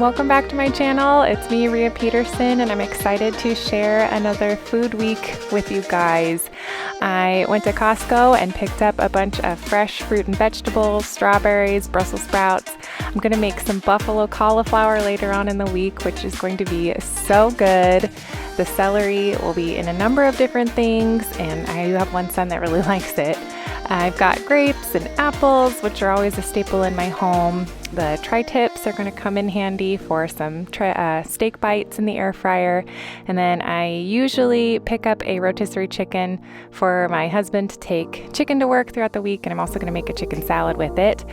welcome back to my channel. It's me, Rhea Peterson, and I'm excited to share another food week with you guys. I went to Costco and picked up a bunch of fresh fruit and vegetables, strawberries, Brussels sprouts. I'm going to make some buffalo cauliflower later on in the week, which is going to be so good. The celery will be in a number of different things, and I have one son that really likes it. I've got grapes and apples, which are always a staple in my home. The tri-tips are going to come in handy for some steak bites in the air fryer. And then I usually pick up a rotisserie chicken for my husband to take chicken to work throughout the week. And I'm also going to make a chicken salad with it.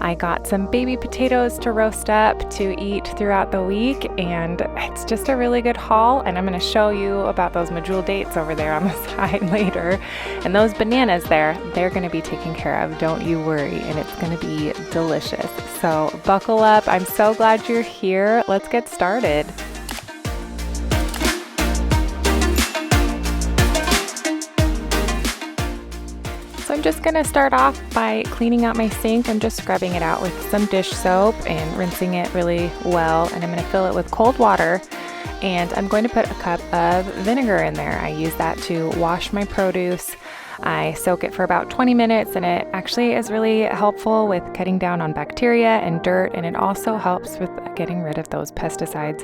I got some baby potatoes to roast up to eat throughout the week. And it's just a really good haul. And I'm going to show you about those medjool dates over there on the side later. And those bananas there, they're going to be taken care of. Don't you worry. And it's going to be delicious. So buckle up. I'm so glad you're here. Let's get started. So I'm just going to start off by cleaning out my sink. I'm just scrubbing it out with some dish soap and rinsing it really well. And I'm going to fill it with cold water. And I'm going to put a cup of vinegar in there. I use that to wash my produce. I soak it for about 20 minutes, and it actually is really helpful with cutting down on bacteria and dirt, and it also helps with getting rid of those pesticides.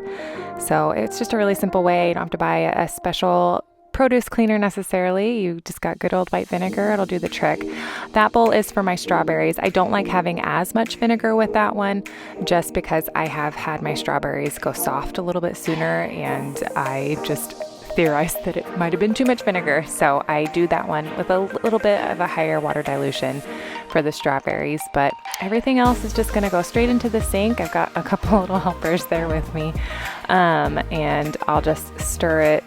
So it's just a really simple way. You don't have to buy a special produce cleaner necessarily. You just got good old white vinegar. It'll do the trick. That bowl is for my strawberries. I don't like having as much vinegar with that one just because I have had my strawberries go soft a little bit sooner, and I just theorized that it might have been too much vinegar. So I do that one with a little bit of a higher water dilution for the strawberries, but everything else is just going to go straight into the sink. I've got a couple little helpers there with me, and I'll just stir it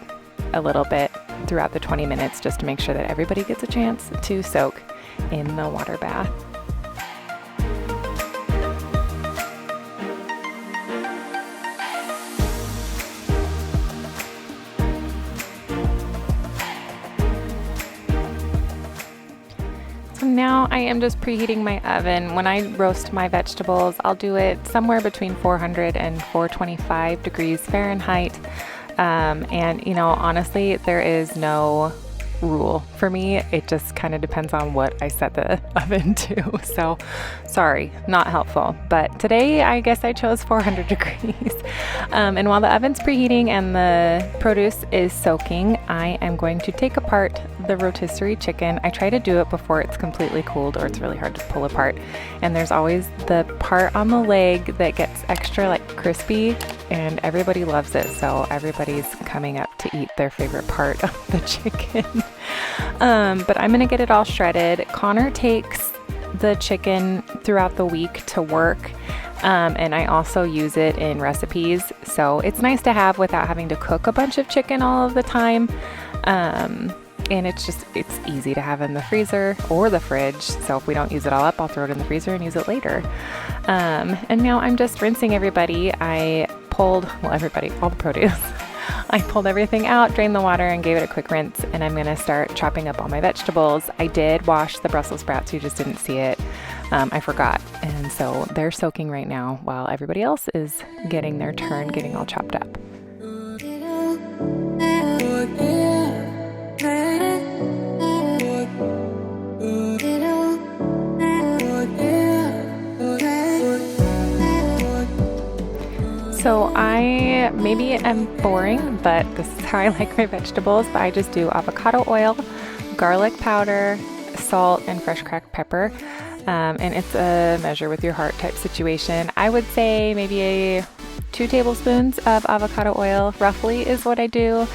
a little bit throughout the 20 minutes just to make sure that everybody gets a chance to soak in the water bath. Now I am just preheating my oven. When I roast my vegetables, I'll do it somewhere between 400 and 425 degrees Fahrenheit. And you know, honestly, there is no rule for me. It just kind of depends on what I set the oven to. So sorry, not helpful. But today I guess I chose 400 degrees. And while the oven's preheating and the produce is soaking, I am going to take apart the rotisserie chicken. I try to do it before it's completely cooled, or it's really hard to pull apart. And there's always the part on the leg that gets extra like crispy, and everybody loves it. So everybody's coming up to eat their favorite part of the chicken. But I'm going to get it all shredded. Connor takes the chicken throughout the week to work. And I also use it in recipes. So it's nice to have without having to cook a bunch of chicken all of the time. And it's easy to have in the freezer or the fridge. So if we don't use it all up, I'll throw it in the freezer and use it later. And now I'm just rinsing everybody. All the produce. I pulled everything out, drained the water, and gave it a quick rinse. And I'm going to start chopping up all my vegetables. I did wash the Brussels sprouts. You just didn't see it. I forgot. And so they're soaking right now while everybody else is getting their turn, getting all chopped up. So I maybe am boring, but this is how I like my vegetables. But I just do avocado oil, garlic powder, salt, and fresh cracked pepper. And it's a measure with your heart type situation. I would say maybe 2 tablespoons of avocado oil roughly is what I do.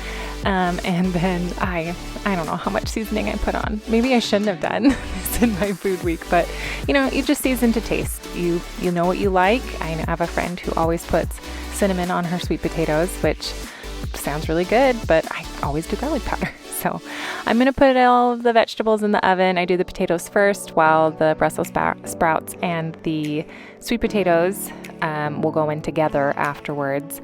And then I don't know how much seasoning I put on. Maybe I shouldn't have done this in my food week, but you know, you just season to taste. You know what you like. I have a friend who always puts cinnamon on her sweet potatoes, which sounds really good, but I always do garlic powder. So I'm going to put all of the vegetables in the oven. I do the potatoes first while the Brussels sprouts and the sweet potatoes will go in together afterwards.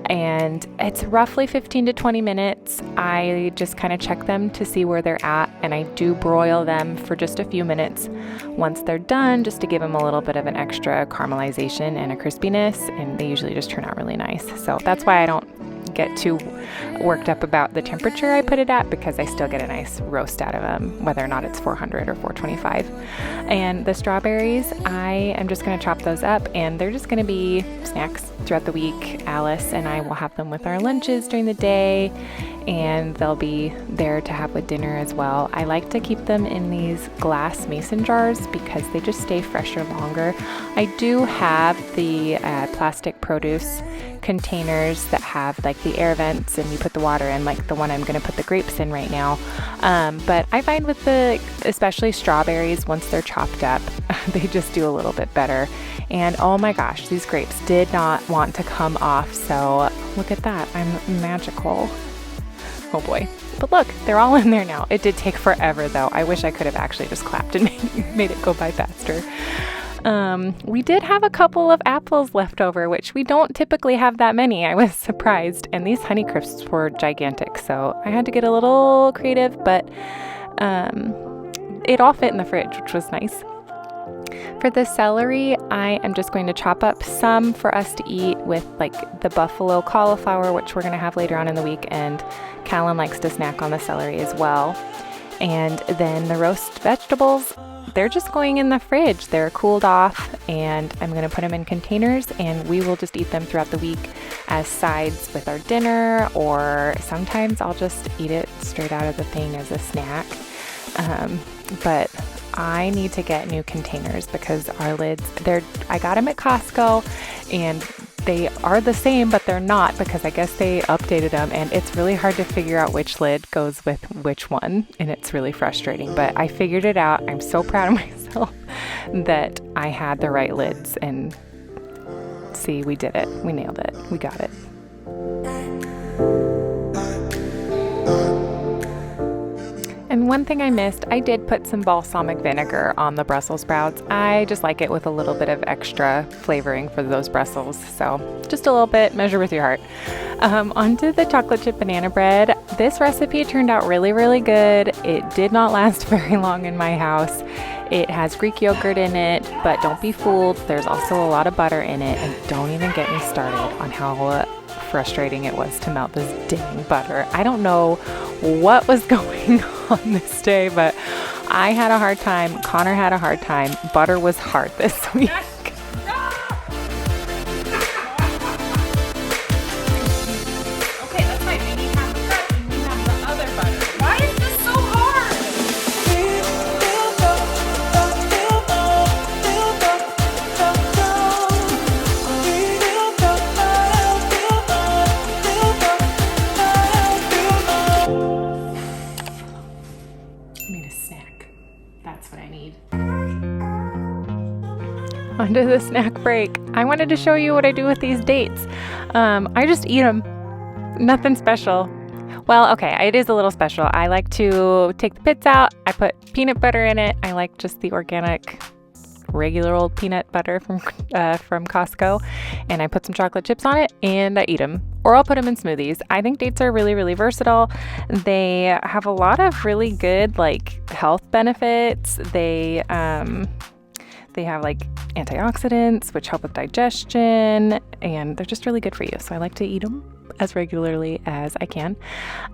And it's roughly 15 to 20 minutes. I just kind of check them to see where they're at, and I do broil them for just a few minutes once they're done, just to give them a little bit of an extra caramelization and a crispiness, and they usually just turn out really nice. So that's why I don't get too worked up about the temperature I put it at, because I still get a nice roast out of them, whether or not it's 400 or 425. And the strawberries, I am just going to chop those up, and they're just going to be snacks throughout the week. Alice and I will have them with our lunches during the day, and they'll be there to have with dinner as well. I like to keep them in these glass mason jars because they just stay fresher longer. I do have the plastic produce containers that have like the air vents and you put the water in, like the one I'm going to put the grapes in right now. But I find with especially strawberries, once they're chopped up, they just do a little bit better. And oh my gosh, these grapes did not want to come off. So look at that. I'm magical. Oh boy. But look, they're all in there now. It did take forever though. I wish I could have actually just clapped and made it go by faster. We did have a couple of apples left over, which we don't typically have that many. I was surprised. And these Honeycrisps were gigantic, so I had to get a little creative, but it all fit in the fridge, which was nice. For the celery, I am just going to chop up some for us to eat with like the buffalo cauliflower, which we're going to have later on in the week, and Callan likes to snack on the celery as well. And then the roast vegetables, they're just going in the fridge. They're cooled off, and I'm going to put them in containers, and we will just eat them throughout the week as sides with our dinner, or sometimes I'll just eat it straight out of the thing as a snack. But I need to get new containers because our lids, I got them at Costco, and they are the same, but they're not, because I guess they updated them, and it's really hard to figure out which lid goes with which one, and it's really frustrating, but I figured it out. I'm so proud of myself that I had the right lids, and see, we did it. We nailed it. We got it. And one thing I missed, I did put some balsamic vinegar on the Brussels sprouts. I just like it with a little bit of extra flavoring for those Brussels. So just a little bit, measure with your heart. Onto the chocolate chip banana bread. This recipe turned out really, really good. It did not last very long in my house. It has Greek yogurt in it, but don't be fooled. There's also a lot of butter in it, and don't even get me started on how frustrating it was to melt this dang butter. I don't know what was going on this day, but I had a hard time. Connor had a hard time. Butter was hard this week. Okay, that's fine. We need half the bread and we have the other butter. Why is this so hard? I need a snack. That's what I need. Onto the snack break. I wanted to show you what I do with these dates. I just eat them. Nothing special. Well, okay, it is a little special. I like to take the pits out. I put peanut butter in it. I like just the organic, regular old peanut butter from Costco, and I put some chocolate chips on it, and I eat them. Or I'll put them in smoothies. I think dates are really, really versatile. They have a lot of really good health benefits. They have antioxidants, which help with digestion, and they're just really good for you. So I like to eat them as regularly as I can.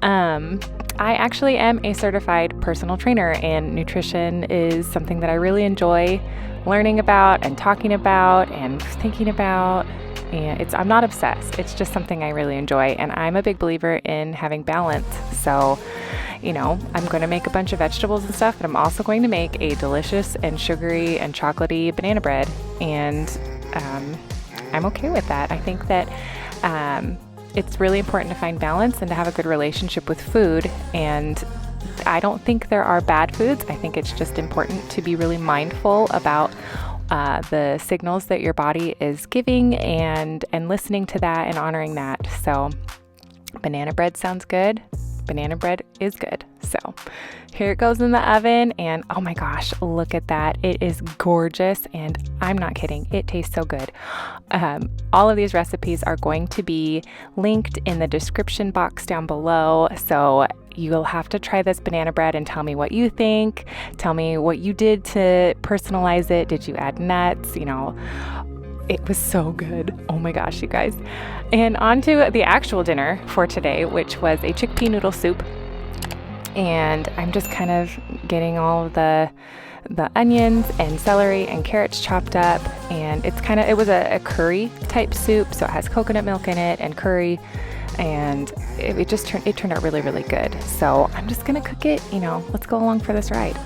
I actually am a certified personal trainer, and nutrition is something that I really enjoy learning about and talking about and thinking about. And I'm not obsessed. It's just something I really enjoy, and I'm a big believer in having balance. So, I'm going to make a bunch of vegetables and stuff, but I'm also going to make a delicious and sugary and chocolatey banana bread, and I'm okay with that. I think that it's really important to find balance and to have a good relationship with food, and I don't think there are bad foods. I think it's just important to be really mindful about the signals that your body is giving, and listening to that and honoring that. So banana bread sounds good. banana bread is good. So here it goes in the oven, and oh my gosh, look at that. It is gorgeous, and I'm not kidding. It tastes so good. All of these recipes are going to be linked in the description box down below. So you'll have to try this banana bread and tell me what you think. Tell me what you did to personalize it. Did you add nuts? It was so good. Oh my gosh, you guys. And on to the actual dinner for today, which was a chickpea noodle soup. And I'm just kind of getting all of the onions and celery and carrots chopped up. And it was a curry type soup. So it has coconut milk in it and curry. And it turned out really, really good. So I'm just gonna cook it, let's go along for this ride.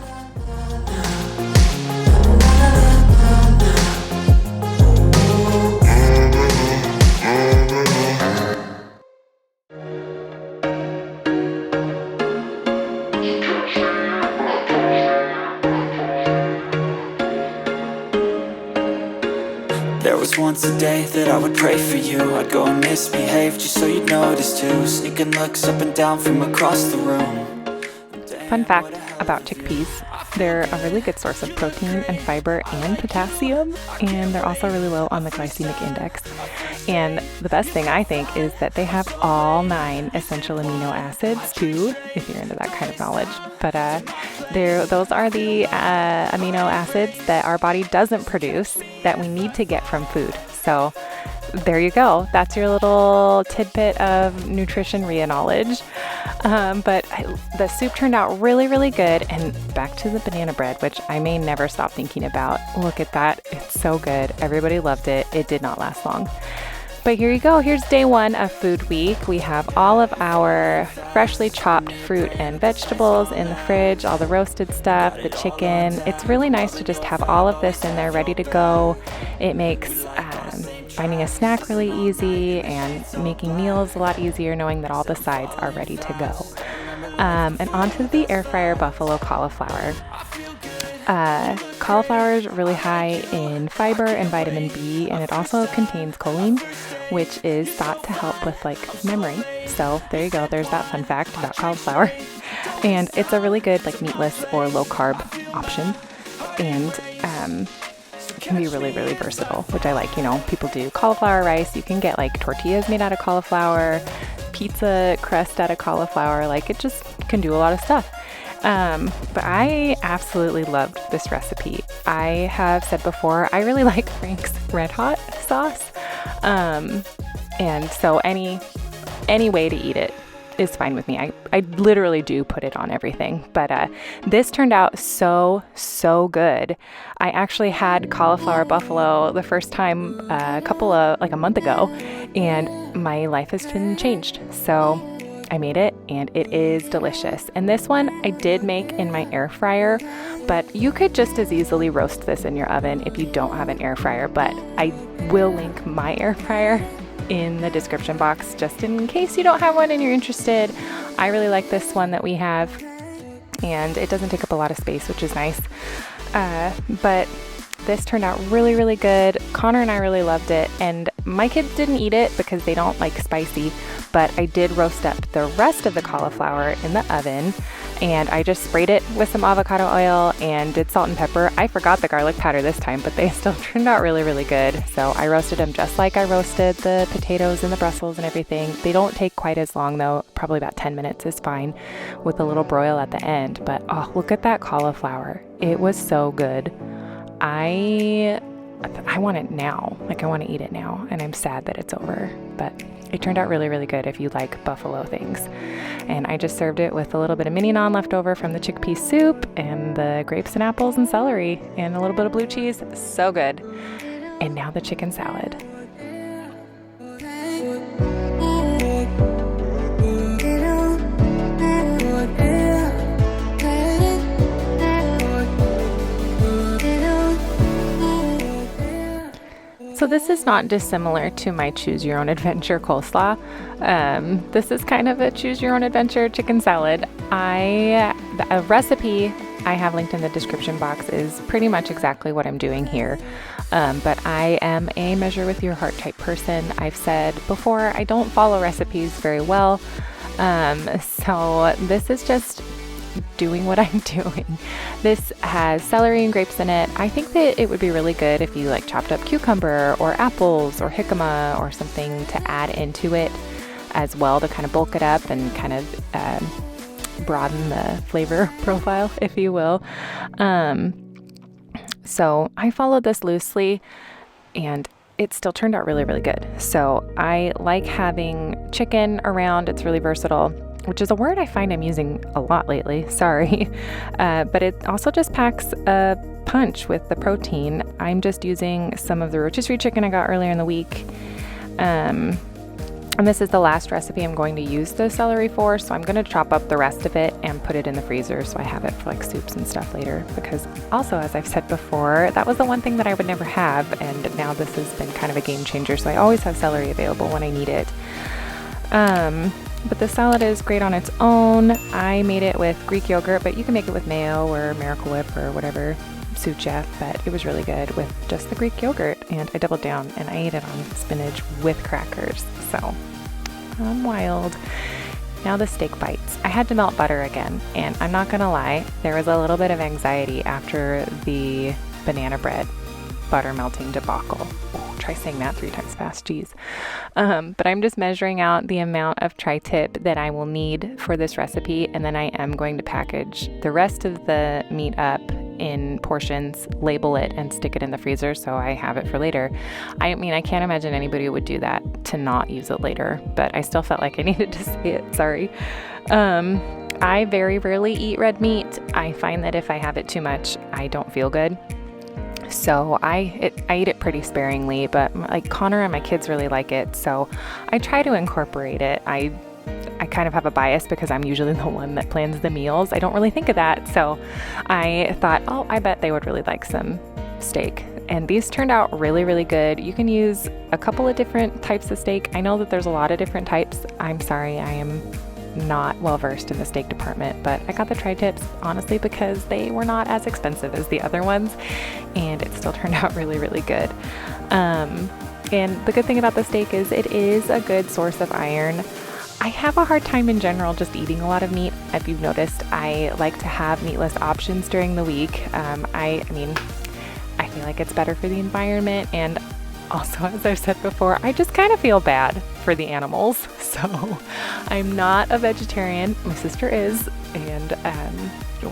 There was once a day that I would pray for you. I'd go and misbehave just so you'd notice too. Sneaking looks up and down from across the room. Fun fact about chickpeas, they're a really good source of protein and fiber and potassium, and they're also really low on the glycemic index. And the best thing I think is that they have all 9 essential amino acids too, if you're into that kind of knowledge. But those are the amino acids that our body doesn't produce that we need to get from food. So there you go. That's your little tidbit of nutrition knowledge. But the soup turned out really, really good. And back to the banana bread, which I may never stop thinking about. Look at that. It's so good. Everybody loved it. It did not last long. But here you go. Here's day 1 of Food Week. We have all of our freshly chopped fruit and vegetables in the fridge, all the roasted stuff, the chicken. It's really nice to just have all of this in there ready to go. It makes finding a snack really easy and making meals a lot easier knowing that all the sides are ready to go. And onto the air fryer buffalo cauliflower. Cauliflower is really high in fiber and vitamin B, and it also contains choline, which is thought to help with memory. So there you go. There's that fun fact about cauliflower. And it's a really good meatless or low carb option, and can be really, really versatile, which I like. People do cauliflower rice. You can get tortillas made out of cauliflower, pizza crust out of cauliflower. It just can do a lot of stuff. But I absolutely loved this recipe. I have said before, I really like Frank's Red Hot sauce. And so any way to eat it is fine with me. I literally do put it on everything, but this turned out so good. I actually had cauliflower buffalo the first time a month ago, and my life has been changed. So I made it, and it is delicious. And this one I did make in my air fryer, but you could just as easily roast this in your oven if you don't have an air fryer. But I will link my air fryer in the description box just in case you don't have one and you're interested. I really like this one that we have, and it doesn't take up a lot of space, which is nice. But this turned out really, really good. Connor and I really loved it, and my kids didn't eat it because they don't like spicy, but I did roast up the rest of the cauliflower in the oven, and I just sprayed it with some avocado oil and did salt and pepper. I forgot the garlic powder this time, but they still turned out really, really good. So I roasted them just like I roasted the potatoes and the Brussels and everything. They don't take quite as long though. Probably about 10 minutes is fine with a little broil at the end. But oh, look at that cauliflower. It was so good. I want it now. I want to eat it now, and I'm sad that it's over, but it turned out really, really good if you like buffalo things. And I just served it with a little bit of mini naan left over from the chickpea soup and the grapes and apples and celery and a little bit of blue cheese. So good. And now the chicken salad. So this is not dissimilar to my choose your own adventure coleslaw. This is kind of a choose your own adventure chicken salad. A recipe I have linked in the description box is pretty much exactly what I'm doing here. But I am a measure with your heart type person. I've said before, I don't follow recipes very well. So this is just doing what I'm doing. This has celery and grapes in it. I think that it would be really good if you like chopped up cucumber or apples or jicama or something to add into it as well to kind of bulk it up and kind of broaden the flavor profile, if you will. So I followed this loosely and it still turned out really, really good. So I like having chicken around. It's really versatile, which is a word I find I'm using a lot lately. Sorry. But it also just packs a punch with the protein. I'm just using some of the rotisserie chicken I got earlier in the week. And this is the last recipe I'm going to use the celery for, so I'm going to chop up the rest of it and put it in the freezer so I have it for like soups and stuff later. Because also, as I've said before, that was the one thing that I would never have, and now this has been kind of a game changer, so I always have celery available when I need it. But the salad is great on its own. I made it with Greek yogurt, but you can make it with mayo or Miracle Whip or whatever suits you, but it was really good with just the Greek yogurt, and I doubled down and I ate it on spinach with crackers. So I'm wild. Now the steak bites. I had to melt butter again, and I'm not gonna lie, there was a little bit of anxiety after the banana bread butter melting debacle. Oh, try saying that 3 times fast, geez. But I'm just measuring out the amount of tri-tip that I will need for this recipe, and then I am going to package the rest of the meat up in portions, label it, and stick it in the freezer so I have it for later. I mean, I can't imagine anybody would do that to not use it later, but I still felt like I needed to say it, sorry. I very rarely eat red meat. I find that if I have it too much, I don't feel good. So I eat it pretty sparingly, but like Connor and my kids really like it, so I try to incorporate it. I kind of have a bias because I'm usually the one that plans the meals. I don't really think of that, so I thought, oh, I bet they would really like some steak. And these turned out really, really good. You can use a couple of different types of steak. I know that there's a lot of different types. I'm sorry, I am not well versed in the steak department, but I got the tri-tips honestly because they were not as expensive as the other ones, and it still turned out really, really good. And the good thing about the steak is it is a good source of iron. I have a hard time in general just eating a lot of meat. If you've noticed, I like to have meatless options during the week. I mean, I feel like it's better for the environment, and also, as I've said before, I just kind of feel bad for the animals. So I'm not a vegetarian. My sister is, and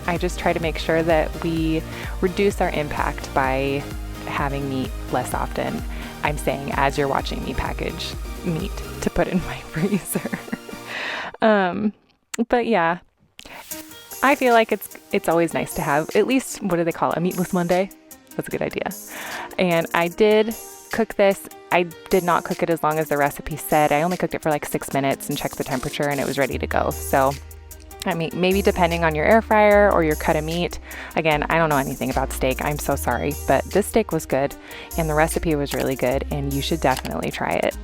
I just try to make sure that we reduce our impact by having meat less often. I'm saying as you're watching me package meat to put in my freezer. But yeah, I feel like it's always nice to have at least, what do they call it? A meatless Monday? That's a good idea. And I did cook this. I did not cook it as long as the recipe said. I only cooked it for like 6 minutes and checked the temperature, and it was ready to go. So, I mean, maybe depending on your air fryer or your cut of meat. Again, I don't know anything about steak. I'm so sorry, but this steak was good and the recipe was really good, and you should definitely try it.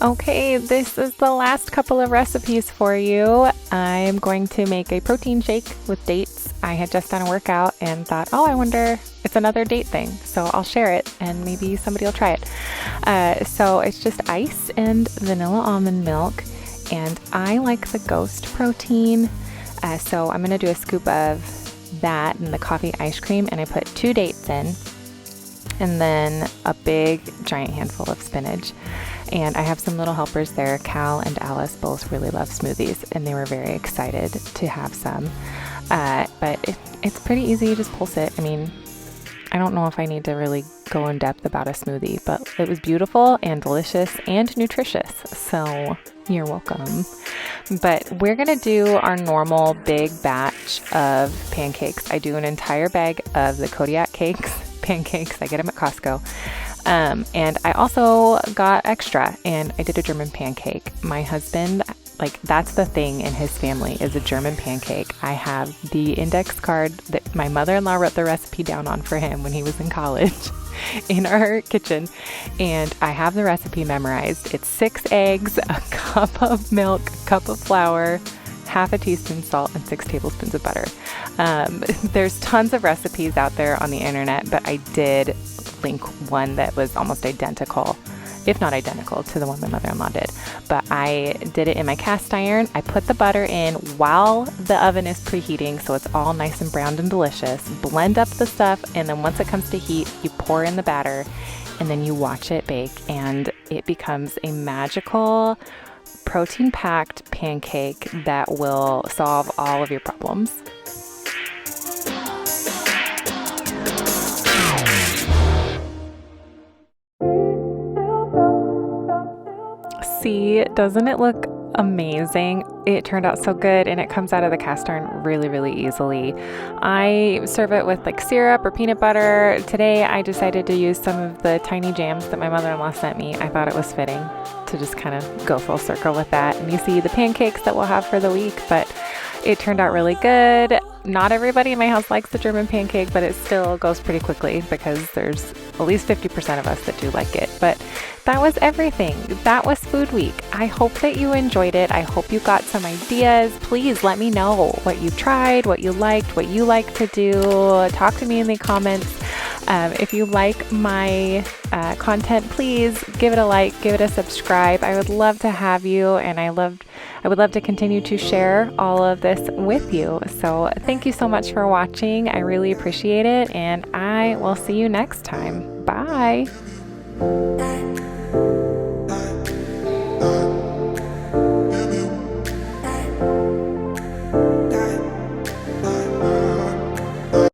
Okay, this is the last couple of recipes for you. I'm going to make a protein shake with dates. I had just done a workout and thought, oh, I wonder, it's another date thing. So I'll share it and maybe somebody will try it. So it's just ice and vanilla almond milk. And I like the Ghost protein. So I'm going to do a scoop of that and the coffee ice cream. And I put 2 dates in. And then a big giant handful of spinach. And I have some little helpers there. Cal and Alice both really love smoothies, and they were very excited to have some. But it's pretty easy. You just pulse it. I mean, I don't know if I need to really go in depth about a smoothie, but it was beautiful and delicious and nutritious. So you're welcome. But we're going to do our normal big batch of pancakes. I do an entire bag of the Kodiak cakes, pancakes. I get them at Costco. And I also got extra, and I did a German pancake. My husband, like, that's the thing in his family, is a German pancake. I have the index card that my mother-in-law wrote the recipe down on for him when he was in college in our kitchen, and I have the recipe memorized. It's 6 eggs, a cup of milk, a cup of flour, half a teaspoon salt, and 6 tablespoons of butter. There's tons of recipes out there on the internet, but I did link one that was almost identical, if not identical, to the one my mother-in-law did. But I did it in my cast iron. I put the butter in while the oven is preheating, so it's all nice and browned and delicious. Blend up the stuff, and then once it comes to heat, you pour in the batter, and then you watch it bake, and it becomes a magical protein-packed pancake that will solve all of your problems. See, doesn't it look amazing? It turned out so good, and it comes out of the cast iron really, really easily. I serve it with like syrup or peanut butter. Today I decided to use some of the tiny jams that my mother-in-law sent me. I thought it was fitting to just kind of go full circle with that. And you see the pancakes that we'll have for the week, but it turned out really good. Not everybody in my house likes the German pancake, but it still goes pretty quickly because there's at least 50% of us that do like it. But that was everything. That was Food Week. I hope that you enjoyed it. I hope you got some ideas. Please let me know what you tried, what you liked, what you like to do. Talk to me in the comments. If you like my content, please give it a like, give it a subscribe. I would love to have you, and I would love to continue to share all of this with you. So thank you so much for watching. I really appreciate it, and I will see you next time. Bye.